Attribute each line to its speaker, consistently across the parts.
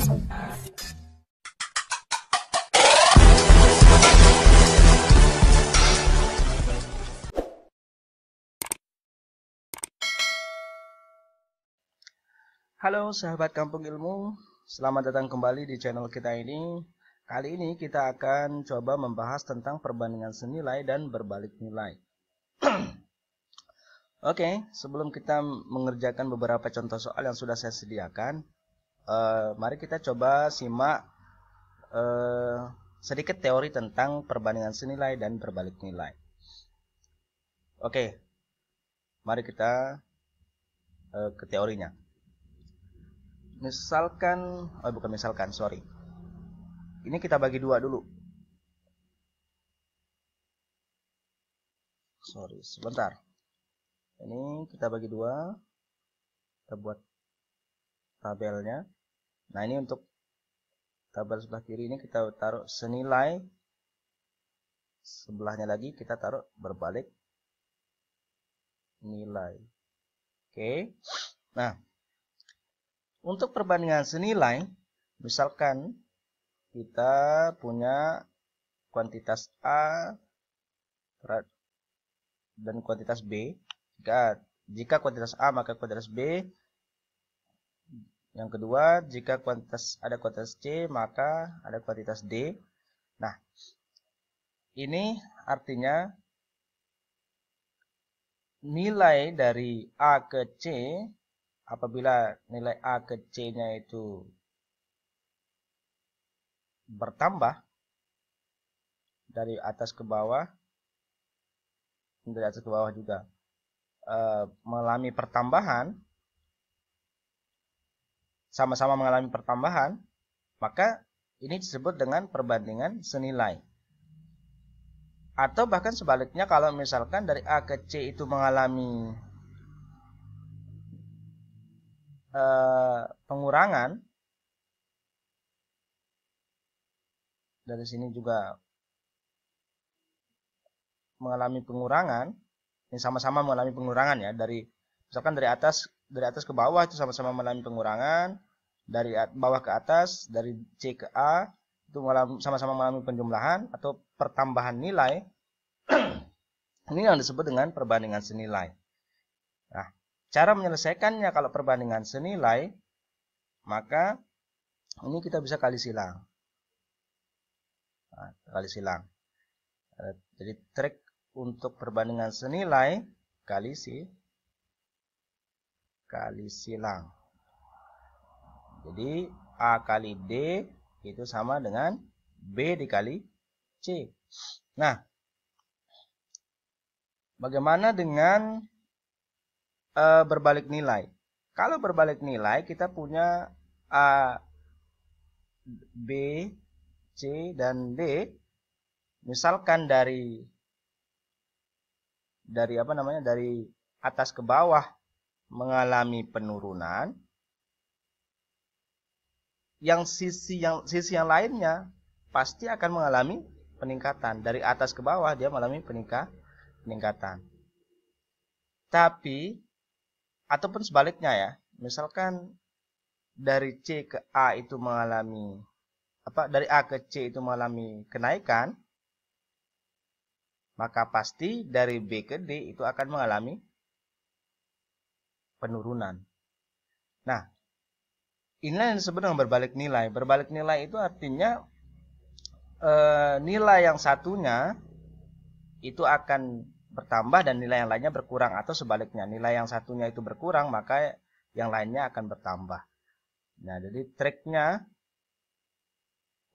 Speaker 1: Halo sahabat Kampung Ilmu, selamat datang kembali di channel kita ini. Kali ini kita akan coba membahas tentang perbandingan senilai dan berbalik nilai. Oke, sebelum kita mengerjakan beberapa contoh soal yang sudah saya sediakan, mari kita coba simak sedikit teori tentang perbandingan senilai dan berbalik nilai. Oke, mari kita ke teorinya. Misalkan, ini kita bagi dua dulu. Sebentar. Ini kita bagi dua. Kita buat tabelnya. Nah, ini untuk tabel sebelah kiri ini kita taruh senilai. Sebelahnya lagi kita taruh berbalik nilai. Oke. Nah, untuk perbandingan senilai, misalkan kita punya kuantitas A dan kuantitas B. Jika kuantitas A maka kuantitas B. Yang kedua, jika ada kuantitas C maka ada kuantitas D. Nah, ini artinya nilai dari A ke C, apabila nilai A ke C-nya itu bertambah dari atas ke bawah, juga mengalami pertambahan, sama-sama mengalami pertambahan, maka ini disebut dengan perbandingan senilai. Atau bahkan sebaliknya, kalau misalkan dari A ke C itu mengalami pengurangan, dari sini juga mengalami pengurangan, ini sama-sama mengalami pengurangan ya, misalkan dari atas ke bawah itu sama-sama mengalami pengurangan, dari bawah ke atas, dari C ke A itu sama-sama mengalami penjumlahan atau pertambahan nilai. Ini yang disebut dengan perbandingan senilai. Nah, cara menyelesaikannya kalau perbandingan senilai, maka ini kita bisa kali silang. Nah, kali silang. Jadi trik untuk perbandingan senilai kali silang. Jadi A kali D itu sama dengan B dikali C. Nah, bagaimana dengan berbalik nilai? Kalau berbalik nilai, kita punya A, B, C, dan D. Misalkan dari atas ke bawah mengalami penurunan, sisi yang lainnya pasti akan mengalami peningkatan. Dari atas ke bawah dia mengalami peningkatan. Tapi ataupun sebaliknya ya, misalkan dari C ke A itu dari A ke C itu mengalami kenaikan, maka pasti dari B ke D itu akan mengalami penurunan. Nah, inilah yang disebut dengan berbalik nilai. Berbalik nilai itu artinya nilai yang satunya itu akan bertambah dan nilai yang lainnya berkurang, atau sebaliknya, nilai yang satunya itu berkurang maka yang lainnya akan bertambah. Nah, jadi triknya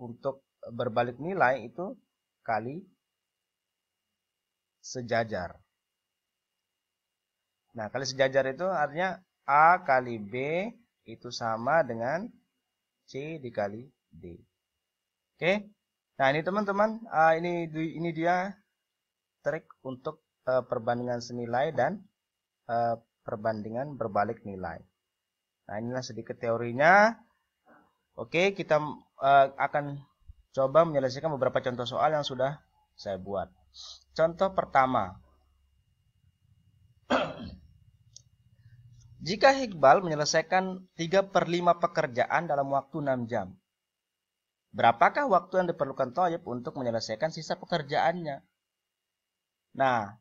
Speaker 1: untuk berbalik nilai itu kali sejajar. Nah, kali sejajar itu artinya A kali B itu sama dengan C dikali D. Oke. Nah, ini teman-teman, ini dia trik untuk perbandingan senilai dan perbandingan berbalik nilai. Nah, inilah sedikit teorinya. Oke, kita akan coba menyelesaikan beberapa contoh soal yang sudah saya buat. Contoh pertama. Jika Iqbal menyelesaikan 3/5 pekerjaan dalam waktu 6 jam, berapakah waktu yang diperlukan Thayyib untuk menyelesaikan sisa pekerjaannya? Nah,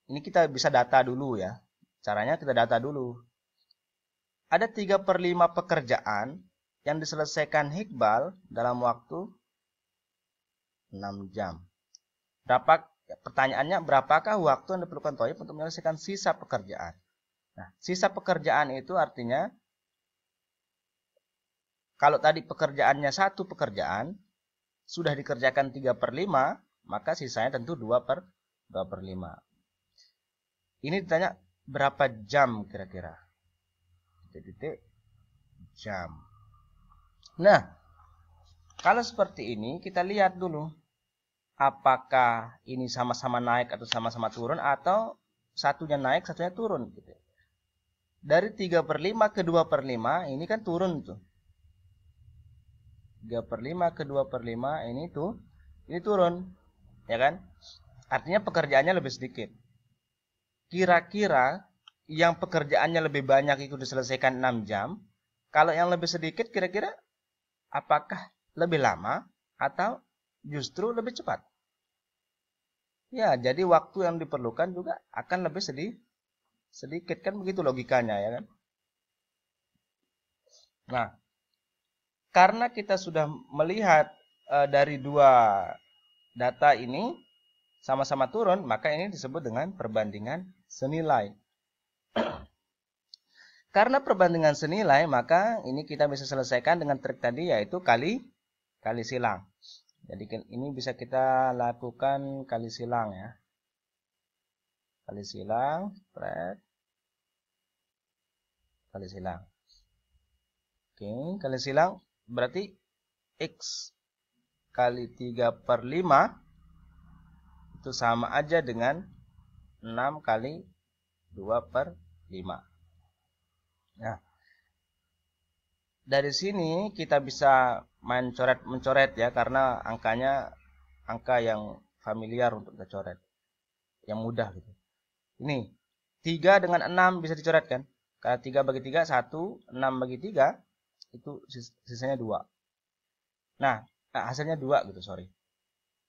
Speaker 1: ini kita bisa data dulu ya. Caranya kita data dulu. Ada 3/5 pekerjaan yang diselesaikan Iqbal dalam waktu 6 jam. Pertanyaannya, berapakah waktu yang diperlukan Thayyib untuk menyelesaikan sisa pekerjaan? Nah, sisa pekerjaan itu artinya, kalau tadi pekerjaannya satu pekerjaan, sudah dikerjakan 3/5, maka sisanya tentu 2/5. Ini ditanya berapa jam kira-kira? Titik jam. Nah, kalau seperti ini kita lihat dulu apakah ini sama-sama naik atau sama-sama turun, atau satunya naik satunya turun gitu. Dari 3/5 ke 2/5 ini kan turun tuh. 3/5 ke 2/5 ini turun, ya kan? Artinya pekerjaannya lebih sedikit. Kira-kira yang pekerjaannya lebih banyak itu diselesaikan 6 jam. Kalau yang lebih sedikit kira-kira apakah lebih lama atau justru lebih cepat? Ya, jadi waktu yang diperlukan juga akan lebih sedikit, kan begitu logikanya, ya kan? Nah, karena kita sudah melihat dari dua data ini sama-sama turun, maka ini disebut dengan perbandingan senilai. Karena perbandingan senilai, maka ini kita bisa selesaikan dengan trik tadi, yaitu kali silang. Jadi ini bisa kita lakukan kali silang ya. Kali silang, kali silang. Oke, kali silang berarti X kali 3/5 itu sama aja dengan 6 kali 2/5. Nah, dari sini kita bisa main coret-mencoret ya, karena angkanya angka yang familiar untuk kita coret, yang mudah gitu. Ini 3 dengan 6 bisa dicoret kan? Karena 3 bagi 3 1, 6 bagi 3 itu sisanya 2. Nah, hasilnya 2 gitu, sorry.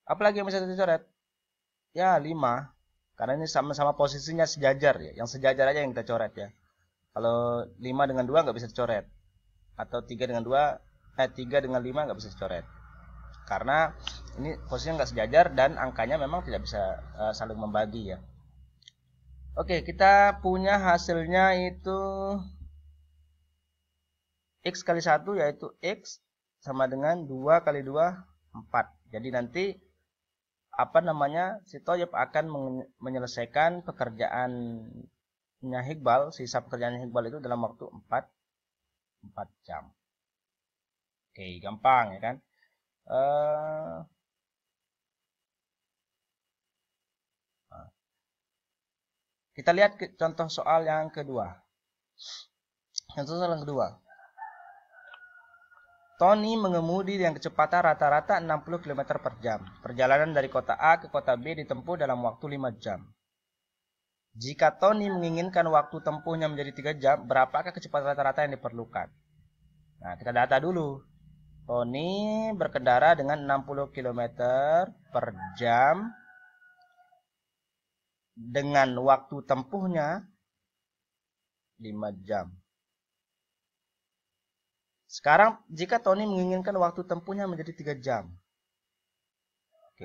Speaker 1: Apalagi yang bisa dicoret? Ya 5. Karena ini sama-sama posisinya sejajar ya. Yang sejajar aja yang kita coret ya. Kalau 5 dengan 2 nggak bisa dicoret. Atau 3 dengan 5 nggak bisa dicoret. Karena ini posisinya nggak sejajar dan angkanya memang tidak bisa saling membagi ya. Oke, kita punya hasilnya itu X kali 1, yaitu X sama dengan 2 kali 2, 4. Jadi nanti si Thayyib akan menyelesaikan pekerjaannya Iqbal, sisa pekerjaan Iqbal itu dalam waktu 4 jam. Oke, gampang ya kan? Kita lihat contoh soal yang kedua. Tony mengemudi dengan kecepatan rata-rata 60 km per jam. Perjalanan dari kota A ke kota B ditempuh dalam waktu 5 jam. Jika Tony menginginkan waktu tempuhnya menjadi 3 jam, berapakah kecepatan rata-rata yang diperlukan? Nah, kita data dulu. Tony berkendara dengan 60 km per jam dengan waktu tempuhnya 5 jam. Sekarang jika Tony menginginkan waktu tempuhnya menjadi 3 jam. Oke.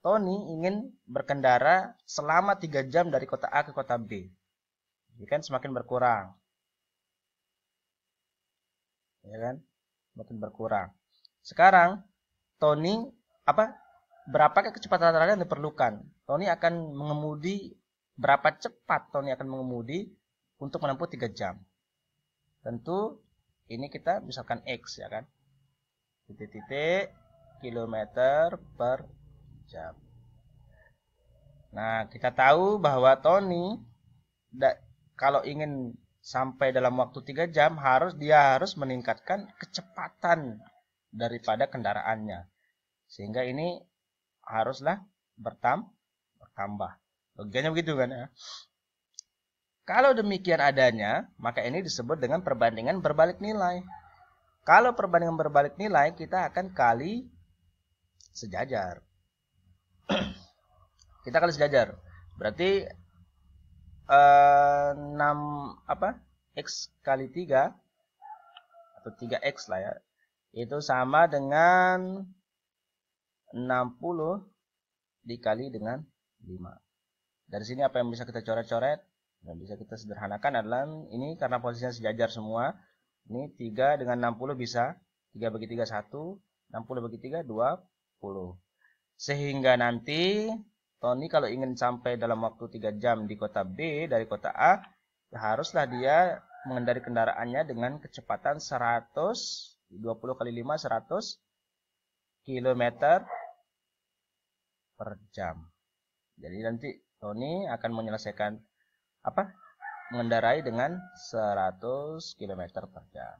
Speaker 1: Tony ingin berkendara selama 3 jam dari kota A ke kota B. Ini kan semakin berkurang. Ya kan? Semakin berkurang. Sekarang Tony berapakah kecepatan rata-rata yang diperlukan? Tony akan mengemudi, berapa cepat Tony akan mengemudi untuk menempuh 3 jam? Tentu ini kita misalkan X ya kan. Titik-titik kilometer per jam. Nah, kita tahu bahwa Tony kalau ingin sampai dalam waktu 3 jam dia harus meningkatkan kecepatan daripada kendaraannya. Sehingga ini haruslah bertambah. Logikanya begitu kan ya. Kalau demikian adanya, maka ini disebut dengan perbandingan berbalik nilai. Kalau perbandingan berbalik nilai, kita akan kali sejajar. Kita kali sejajar. Berarti 6 X kali 3 atau 3X lah ya. Itu sama dengan 60 dikali dengan 5. Dari sini apa yang bisa kita coret-coret? Yang bisa kita sederhanakan adalah ini karena posisinya sejajar semua. Ini 3 dengan 60 bisa 3 bagi 3 1, 60 bagi 3 20. Sehingga nanti Tony kalau ingin sampai dalam waktu 3 jam di kota B dari kota A, ya haruslah dia mengendari kendaraannya dengan kecepatan 20 kali 5 100 km per jam. Jadi nanti Tony akan menyelesaikan mengendarai dengan 100 km per jam.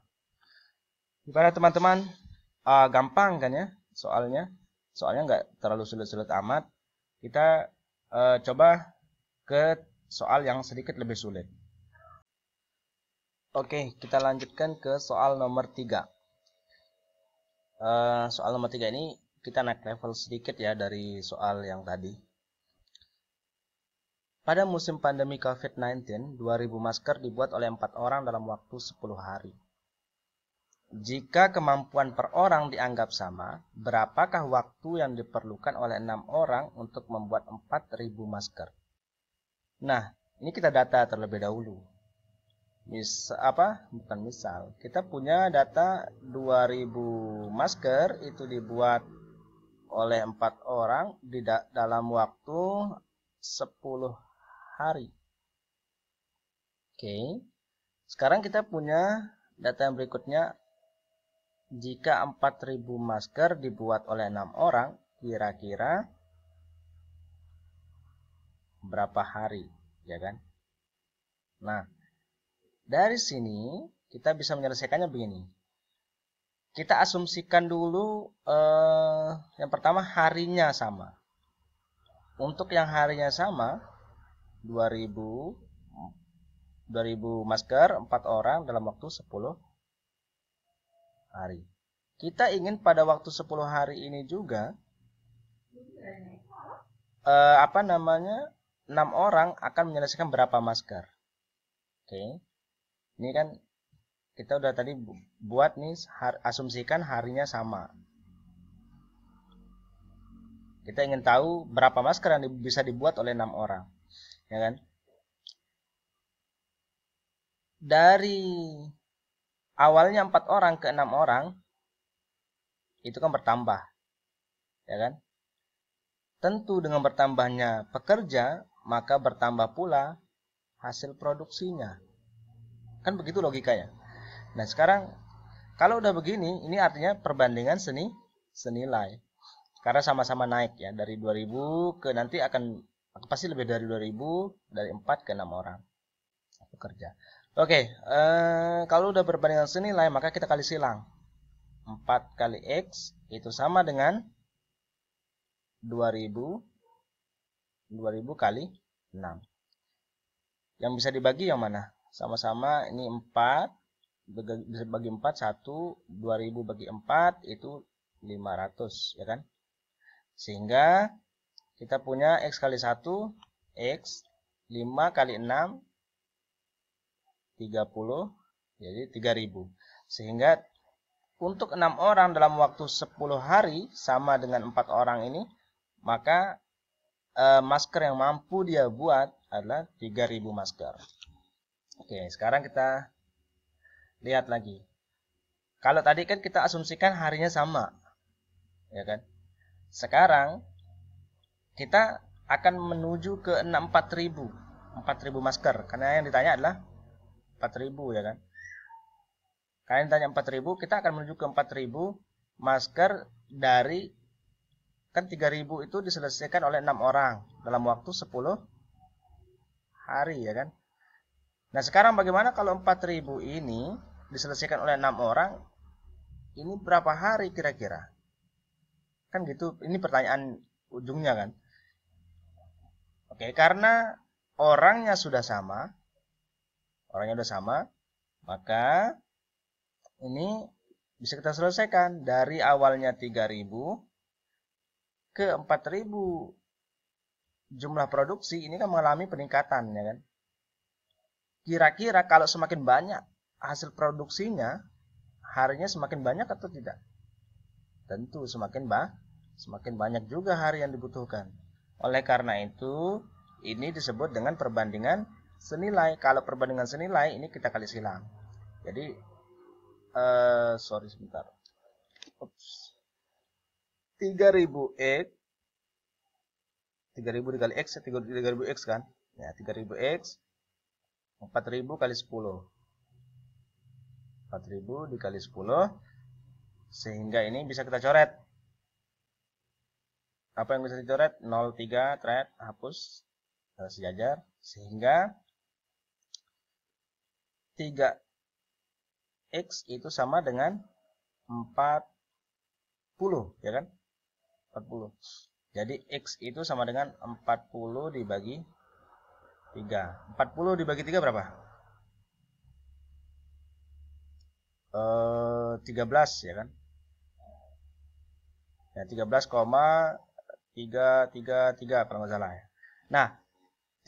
Speaker 1: Gimana teman-teman? Gampang kan ya soalnya? Soalnya nggak terlalu sulit-sulit amat. Kita coba ke soal yang sedikit lebih sulit. Oke, kita lanjutkan ke soal nomor 3. Soal nomor 3 ini kita naik level sedikit ya dari soal yang tadi. Pada musim pandemi COVID-19, 2000 masker dibuat oleh 4 orang dalam waktu 10 hari. Jika kemampuan per orang dianggap sama, berapakah waktu yang diperlukan oleh 6 orang untuk membuat 4000 masker? Nah, ini kita data terlebih dahulu. Kita punya data 2000 masker itu dibuat oleh 4 orang dalam waktu 10 hari. Oke. Sekarang kita punya data yang berikutnya. Jika 4000 masker dibuat oleh 6 orang, kira-kira berapa hari, ya kan? Nah, dari sini kita bisa menyelesaikannya begini. Kita asumsikan dulu yang pertama harinya sama. Untuk yang harinya sama 2000 masker 4 orang dalam waktu 10 hari. Kita ingin pada waktu 10 hari ini juga 6 orang akan menyelesaikan berapa masker. Oke. Ini kan kita udah tadi buat nih asumsikan harinya sama. Kita ingin tahu berapa masker yang bisa dibuat oleh 6 orang. Ya kan? Dari awalnya 4 orang ke 6 orang itu kan bertambah. Ya kan? Tentu dengan bertambahnya pekerja, maka bertambah pula hasil produksinya. Kan begitu logikanya. Nah, sekarang kalau udah begini, ini artinya perbandingan senilai. Karena sama-sama naik ya, dari 2000 ke nanti akan pasti lebih dari 2000, dari 4 ke 6 orang pekerja. Oke, kalau udah perbandingan senilai, maka kita kali silang. 4 kali X itu sama dengan 2000 kali 6. Yang bisa dibagi yang mana? Sama-sama ini 4 bisa bagi 4 1, 2000 bagi 4 itu 500 ya kan? Sehingga kita punya X kali 1 X 5 kali 6 30 jadi 3000. Sehingga untuk 6 orang dalam waktu 10 hari sama dengan 4 orang ini, maka masker yang mampu dia buat adalah 3000 masker. Oke, sekarang kita lihat lagi. Kalau tadi kan kita asumsikan harinya sama. Ya kan? Sekarang kita akan menuju ke 4000 masker karena yang ditanya adalah 4000 ya kan. Karena yang ditanya 4000, kita akan menuju ke 4000 masker dari kan 3000 itu diselesaikan oleh 6 orang dalam waktu 10 hari ya kan. Nah, sekarang bagaimana kalau 4000 ini diselesaikan oleh 6 orang? Ini berapa hari kira-kira? Kan gitu, ini pertanyaan ujungnya kan. Oke, karena orangnya sudah sama, Orangnya udah sama. Maka ini bisa kita selesaikan dari awalnya 3.000 ke 4.000. Jumlah produksi ini kan mengalami peningkatan, ya kan? Kira-kira kalau semakin banyak hasil produksinya, harinya semakin banyak atau tidak? Tentu semakin banyak juga hari yang dibutuhkan. Oleh karena itu, ini disebut dengan perbandingan senilai. Kalau perbandingan senilai, ini kita kali silang. Jadi, sorry sebentar. 3.000x 3.000 dikali X, 3.000 X kan? Ya, 3.000 X 4.000 kali 10. 4.000 dikali 10. Sehingga ini bisa kita coret. Apa yang bisa dicoret? 0,3 thread hapus sejajar. Sehingga 3X itu sama dengan 40, ya kan? 40. Jadi X itu sama dengan 40 dibagi 3. 40 dibagi 3 berapa? 13, ya kan? Ya, 13,333 kalau nggak salah ya. Nah,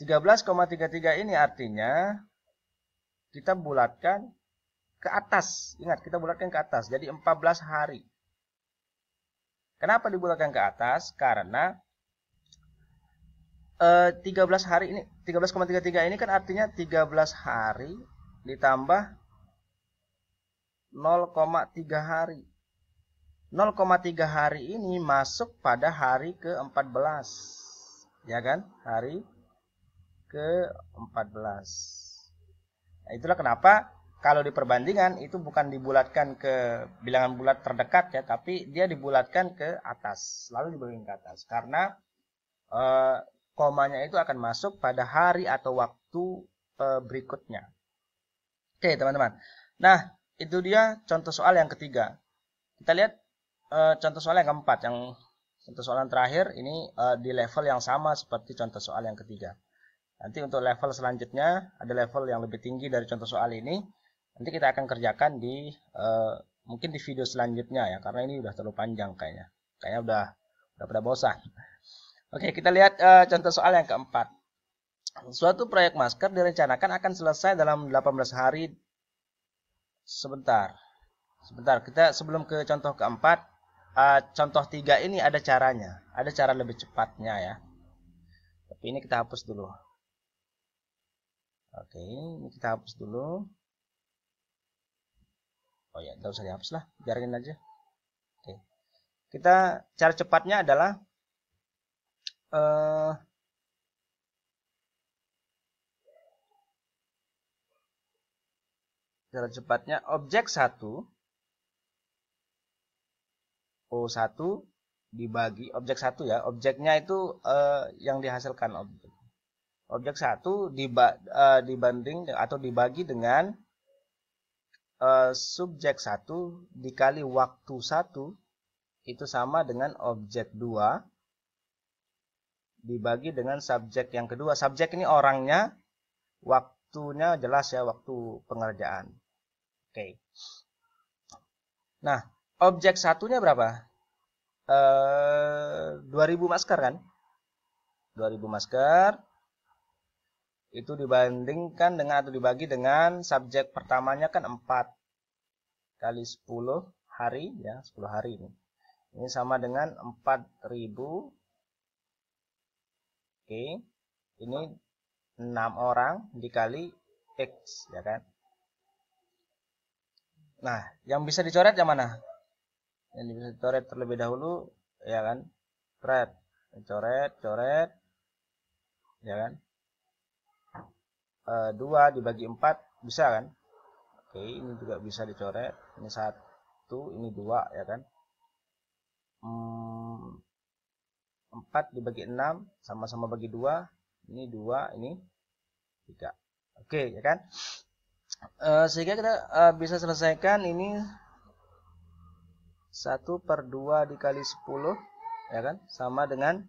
Speaker 1: 13,33 ini artinya kita bulatkan ke atas. Ingat, kita bulatkan ke atas. Jadi 14 hari. Kenapa dibulatkan ke atas? Karena 13 hari ini, 13,33 ini kan artinya 13 hari ditambah 0,3 hari. 0,3 hari ini masuk pada hari ke-14. Ya kan? Hari ke-14. Nah, itulah kenapa kalau di perbandingan itu bukan dibulatkan ke bilangan bulat terdekat ya, tapi dia dibulatkan ke atas, lalu dibagi ke atas. Karena komanya itu akan masuk pada hari atau waktu berikutnya. Oke, teman-teman. Nah, itu dia contoh soal yang ketiga. Kita lihat contoh soal yang keempat. Yang contoh soal yang terakhir ini di level yang sama seperti contoh soal yang ketiga. Nanti untuk level selanjutnya ada level yang lebih tinggi dari contoh soal ini. Nanti kita akan kerjakan di mungkin di video selanjutnya ya, karena ini udah terlalu panjang kayaknya. Kayaknya udah pada bosan. Oke, kita lihat contoh soal yang keempat. Suatu proyek masker direncanakan akan selesai dalam 18 hari. Sebentar, kita sebelum ke contoh keempat, contoh 3 ini ada caranya. Ada cara lebih cepatnya ya. Tapi ini kita hapus dulu. Oke, ini kita hapus dulu. Oh ya, tidak usah dihapus lah, biarin aja. Oke, kita cara cepatnya adalah cara cepatnya objek 1 O1 dibagi objek 1 ya. Objeknya itu yang dihasilkan objek 1 dibanding atau dibagi dengan subjek 1 dikali waktu 1 itu sama dengan objek 2 dibagi dengan subjek yang kedua. Subjek ini orangnya, waktunya jelas ya, waktu pengerjaan. Oke. Nah, objek satunya berapa? 2000 masker kan? 2000 masker itu dibandingkan dengan atau dibagi dengan subjek pertamanya kan 4 kali 10 hari ya, 10 hari ini. Ini sama dengan 4000. Oke. Ini 6 orang dikali X ya kan. Nah, yang bisa dicoret yang mana? Yang bisa dicoret terlebih dahulu ya kan. Coret ya kan. 2 dibagi 4 bisa kan? Oke, ini juga bisa dicoret. Ini 1, ini 2 ya kan. 4 dibagi 6 sama-sama bagi 2. Ini 2, ini 3. Oke, ya kan? Sehingga kita bisa selesaikan ini 1/2 dikali 10 ya kan, sama dengan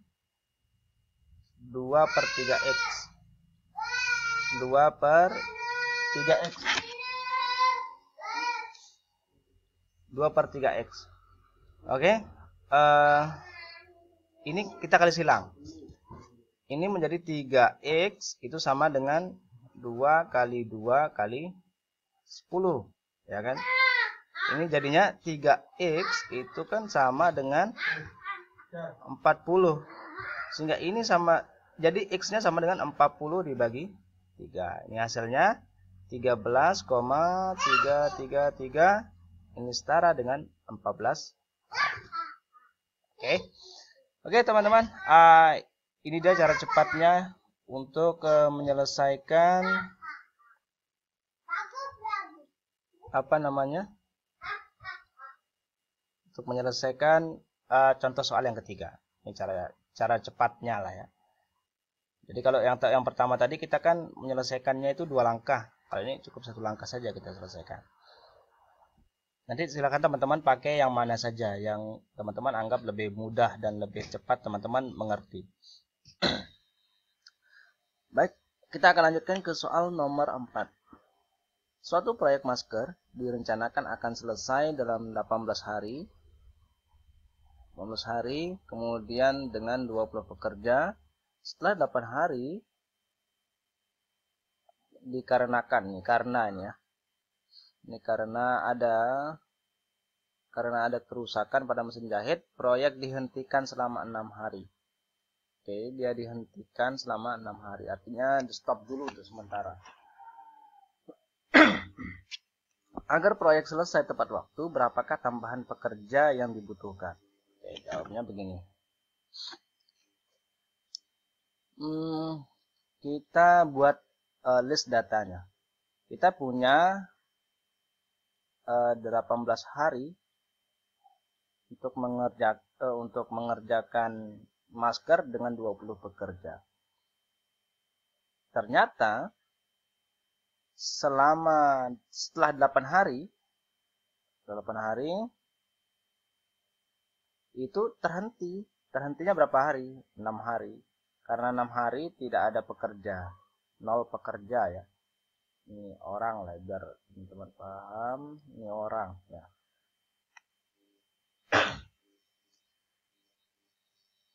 Speaker 1: 2/3x. 2/3 3x. 2/3x. Oke. Ini kita kali silang. Ini menjadi 3x itu sama dengan 2 kali 2 kali 10. Ya kan? Ini jadinya 3x itu kan sama dengan 40. Sehingga ini sama, jadi x-nya sama dengan 40 dibagi 3. Ini hasilnya 13,333. Ini setara dengan 14. Oke teman-teman. Ini dia cara cepatnya untuk menyelesaikan untuk menyelesaikan contoh soal yang ketiga. Ini cara cepatnya lah ya. Jadi kalau yang pertama tadi kita kan menyelesaikannya itu 2 langkah. Kalau ini cukup 1 langkah saja kita selesaikan. Nanti silakan teman-teman pakai yang mana saja yang teman-teman anggap lebih mudah dan lebih cepat teman-teman mengerti. Baik, kita akan lanjutkan ke soal nomor 4. Suatu proyek masker direncanakan akan selesai dalam 18 hari. 18 hari, kemudian dengan 20 pekerja. Setelah 8 hari, dikarenakan nih, karena ini ya. Ini karena ada kerusakan pada mesin jahit, proyek dihentikan selama 6 hari. Oke, dia dihentikan selama 6 hari. Artinya di stop dulu untuk sementara. Agar proyek selesai tepat waktu, berapakah tambahan pekerja yang dibutuhkan? Oke, jawabnya begini. Kita buat list datanya. Kita punya 18 hari untuk mengerjakan masker dengan 20 pekerja. Ternyata setelah 8 hari itu terhentinya berapa hari? 6 hari. Karena 6 hari tidak ada pekerja, 0 pekerja ya. Ini orang lah, biar teman-teman paham. Ini orang ya.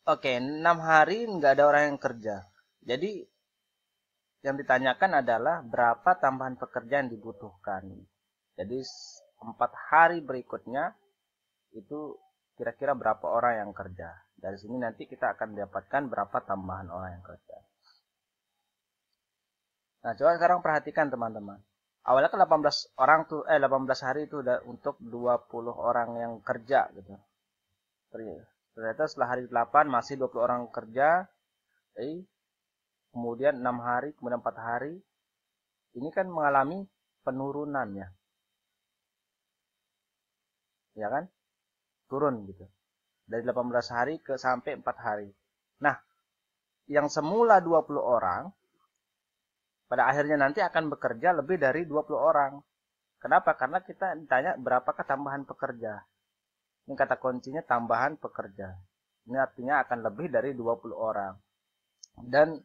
Speaker 1: Oke, 6 hari nggak ada orang yang kerja. Jadi yang ditanyakan adalah berapa tambahan pekerja yang dibutuhkan. Jadi 4 hari berikutnya itu kira-kira berapa orang yang kerja. Dari sini nanti kita akan dapatkan berapa tambahan orang yang kerja. Nah, coba sekarang perhatikan teman-teman. Awalnya kan 18 hari itu udah untuk 20 orang yang kerja gitu. Ternyata setelah hari 8 masih 20 orang kerja. Kemudian 6 hari, kemudian 4 hari. Ini kan mengalami penurunan ya. Ya kan? Turun gitu. Dari 18 hari ke sampai 4 hari. Nah, yang semula 20 orang pada akhirnya nanti akan bekerja lebih dari 20 orang. Kenapa? Karena kita ditanya berapakah tambahan pekerja. Ini kata kuncinya tambahan pekerja. Ini artinya akan lebih dari 20 orang. Dan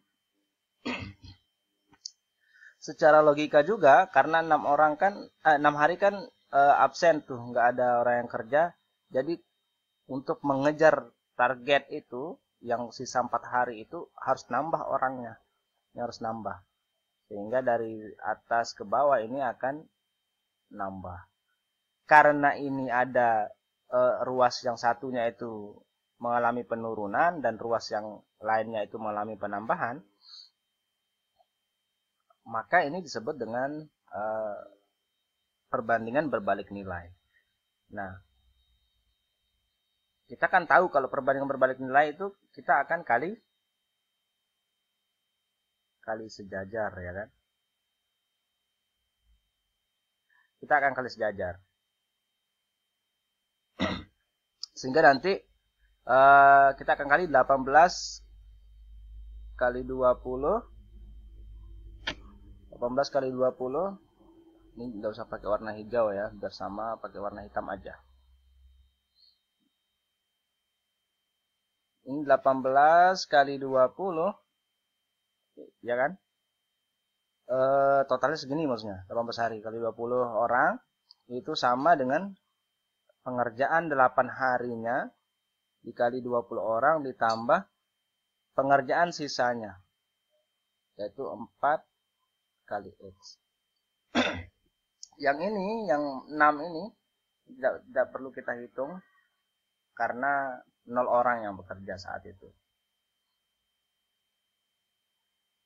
Speaker 1: secara logika juga karena 6 hari kan absen tuh, nggak ada orang yang kerja. Jadi untuk mengejar target itu yang sisa 4 hari itu harus nambah orangnya. Ini harus nambah. Sehingga dari atas ke bawah ini akan nambah. Karena ini ada ruas yang satunya itu mengalami penurunan dan ruas yang lainnya itu mengalami penambahan, maka ini disebut dengan perbandingan berbalik nilai. Nah, kita kan tahu kalau perbandingan berbalik nilai itu kita akan kali sejajar ya kan. Kita akan kali sejajar. Sehingga nanti kita akan kali 18 kali 20. 18 kali 20. Ini nggak usah pakai warna hijau ya, biar sama pakai warna hitam aja. Ini 18 kali 20. Ya kan? totalnya segini maksudnya. 18 hari kali 20 orang itu sama dengan pengerjaan 8 harinya dikali 20 orang ditambah pengerjaan sisanya, yaitu 4 kali X. Yang ini, yang 6 ini tidak perlu kita hitung karena 0 orang yang bekerja saat itu.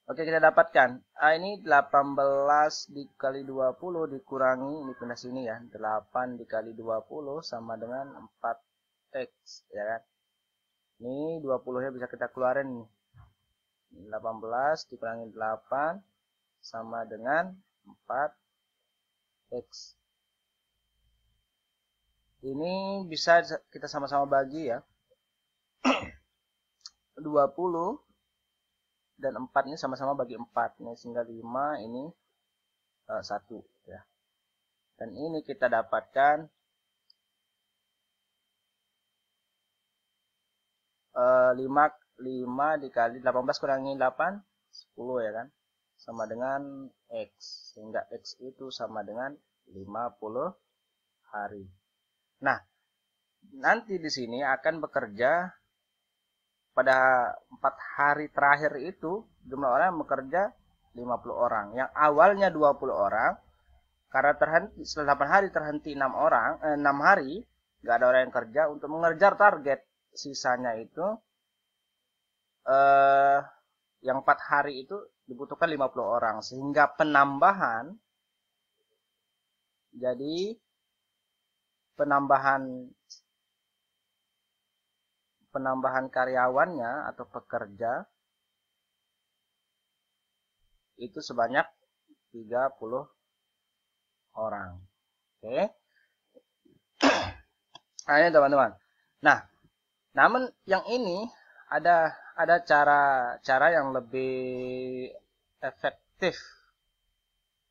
Speaker 1: Oke, kita dapatkan. Ini 18 dikali 20 dikurangi, ini pindah sini ya. 8 dikali 20 sama dengan 4X, ya kan. Ini 20-nya bisa kita keluarin nih. 18 dikurangi 8 sama dengan 4X. Ini bisa kita sama-sama bagi ya. 20 dan 4 ini sama-sama bagi 4. Ini sehingga 5, ini 1 ya. Dan ini kita dapatkan 5 dikali 18 kurangi 8, 10 ya kan. Sama dengan X. Sehingga X itu sama dengan 50 hari. Nah, nanti di sini akan bekerja pada 4 hari terakhir itu jumlah orang yang bekerja 50 orang. Yang awalnya 20 orang, karena terhenti setelah 8 hari terhenti 6 hari, nggak ada orang yang kerja untuk mengejar target. Sisanya itu yang 4 hari itu dibutuhkan 50 orang, sehingga penambahan karyawannya atau pekerja itu sebanyak 30 orang. Oke. Nah, ini teman-teman. Nah, namun yang ini ada cara yang lebih efektif.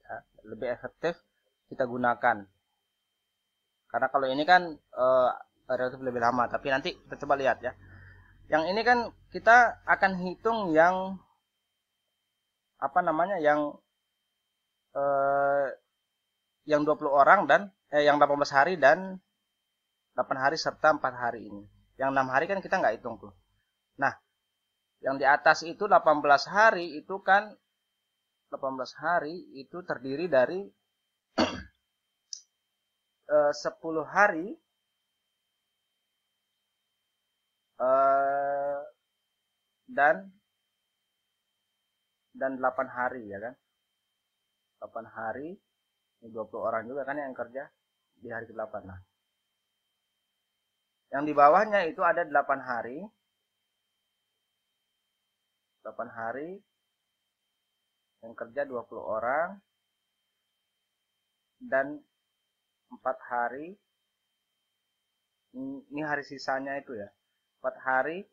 Speaker 1: Ya, lebih efektif kita gunakan. Karena kalau ini kan relatif lebih lama, tapi nanti kita coba lihat ya. Yang ini kan kita akan hitung yang yang 20 orang dan yang 18 hari dan 8 hari serta 4 hari ini. Yang 6 hari kan kita nggak hitung tuh. Nah, yang di atas itu 18 hari itu kan 18 hari itu terdiri dari 10 hari dan 8 hari ya kan. 8 hari, 20 orang juga kan yang kerja di hari ke-8. Nah, yang di bawahnya itu ada 8 hari. 8 hari yang kerja 20 orang dan 4 hari ini hari sisanya itu ya. 4 hari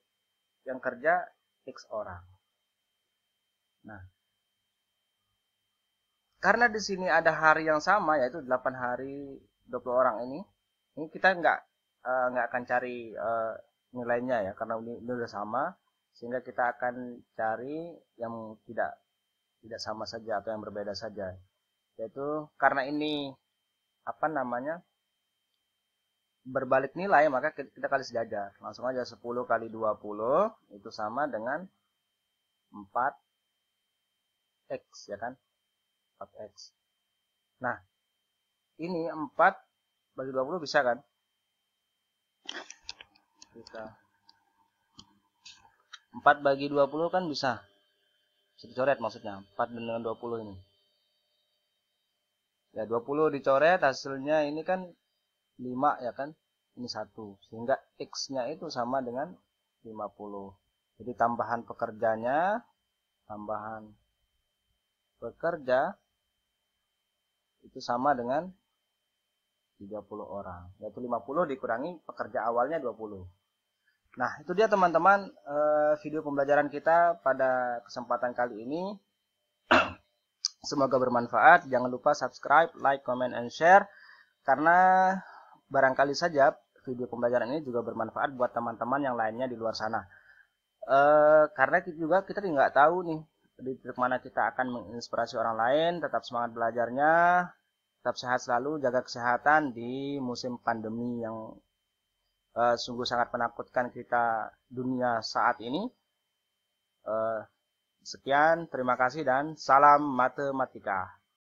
Speaker 1: yang kerja X orang. Nah, karena di sini ada hari yang sama yaitu 8 hari 20 orang ini kita nggak akan cari nilainya ya, karena ini udah sama, sehingga kita akan cari yang tidak sama saja atau yang berbeda saja, yaitu karena ini berbalik nilai, maka kita kali sejajar. Langsung aja 10 kali 20 itu sama dengan 4X ya kan, 4X. Nah, ini 4 bagi 20 bisa kan? Bisa. 4 bagi 20 kan bisa. Bisa dicoret maksudnya. 4 dengan 20 ini. Ya, 20 dicoret, hasilnya ini kan 5 ya kan. Ini 1. Sehingga X-nya itu sama dengan 50. Jadi tambahan pekerja itu sama dengan 30 orang. Yaitu 50 dikurangi pekerja awalnya 20. Nah, itu dia teman-teman video pembelajaran kita pada kesempatan kali ini. Semoga bermanfaat. Jangan lupa subscribe, like, comment, and share. Karena barangkali saja video pembelajaran ini juga bermanfaat buat teman-teman yang lainnya di luar sana. Karena kita nggak tahu nih di titik mana kita akan menginspirasi orang lain. Tetap semangat belajarnya, tetap sehat selalu, jaga kesehatan di musim pandemi yang sungguh sangat menakutkan kita dunia saat ini. Sekian, terima kasih dan salam matematika.